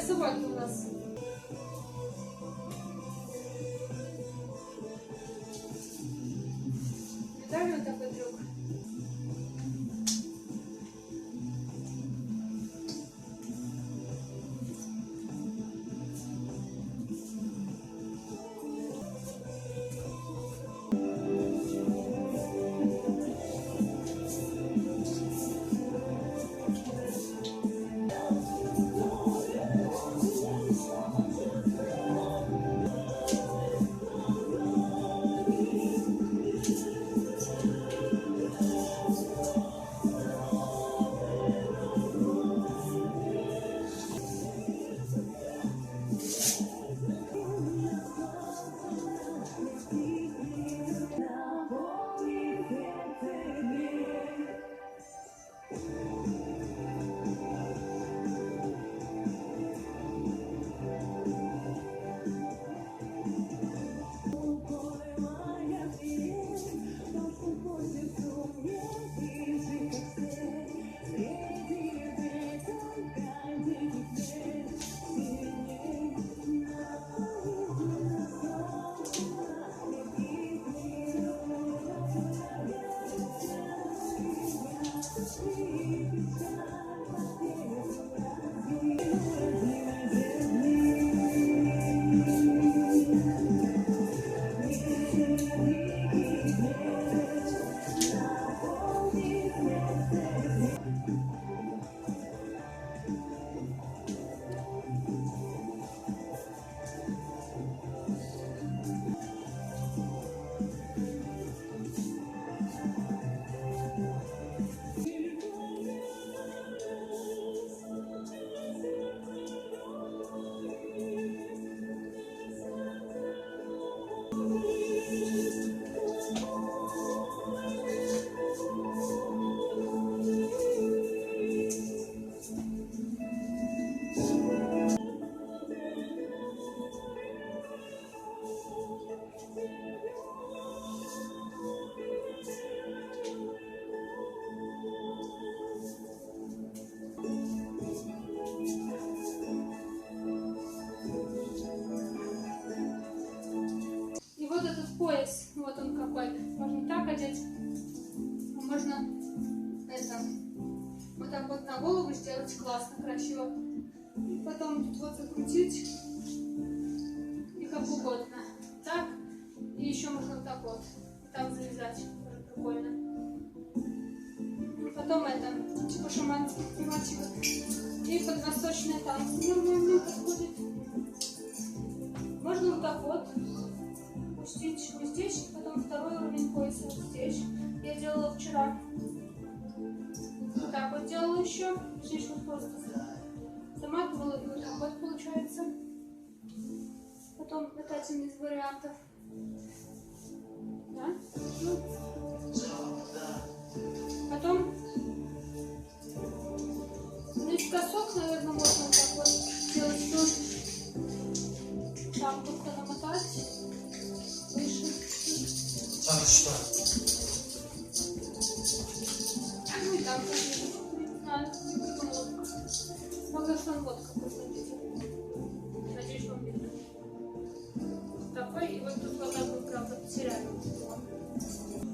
собаки у нас. Видали вот такой трюк? Пояс, вот он какой. Можно так одеть, а можно это, вот так вот на голову сделать, классно, красиво. Потом тут вот закрутить и как угодно. Так, и еще можно вот так вот завязать, тоже прикольно. Потом это, типа шаманских мотивов. И подвосточные танцы нормально подходит. Можно вот так вот пустить вот здесь, потом второй уровень пояса вот здесь. Я делала вчера. Вот так вот делала еще. Здесь вот просто заматывала, и вот так вот получается. Потом это один из вариантов. Да? Потом наискосок, наверное, можно вот так вот сделать тоже. Там только намотать. Выше. А что? Ну и так, не знаю, не придумала. Могла что вот какой смотрите. Надеюсь, вам видно. Такой, и вот тут вот так вот, правда, потеряли.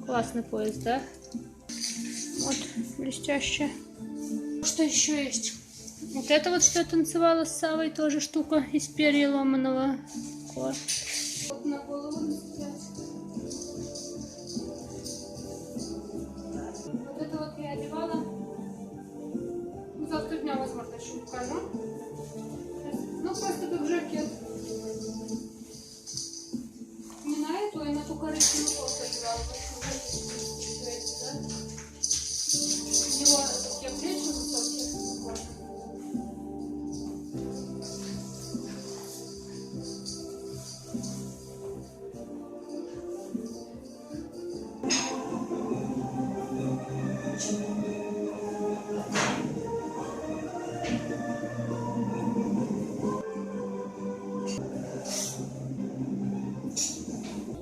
Классный пояс, да? Вот, блестяще. Что еще есть? Вот это вот, что я танцевала с Савой, тоже штука из перья ломаного. Вот. Вот на голову наставлять. Вот это вот я одевала. Ну, завтра дня, возможно, еще покажу. Ну, просто как жакет. Не на эту, а на ту коричневую кофту одевала. Да? У него такие плечи высокие.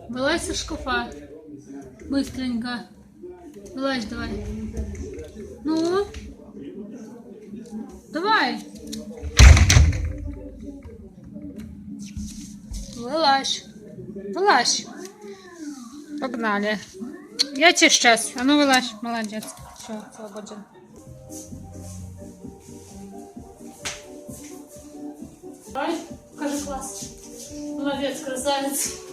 Вылазь из шкафа. Быстренько. Вылазь давай. Ну. Давай. Вылазь. Вылазь. Погнали. Я тебе сейчас. А ну вылазь. Молодец. Все, свободен. Давай, покажи класс. Молодец, красавец.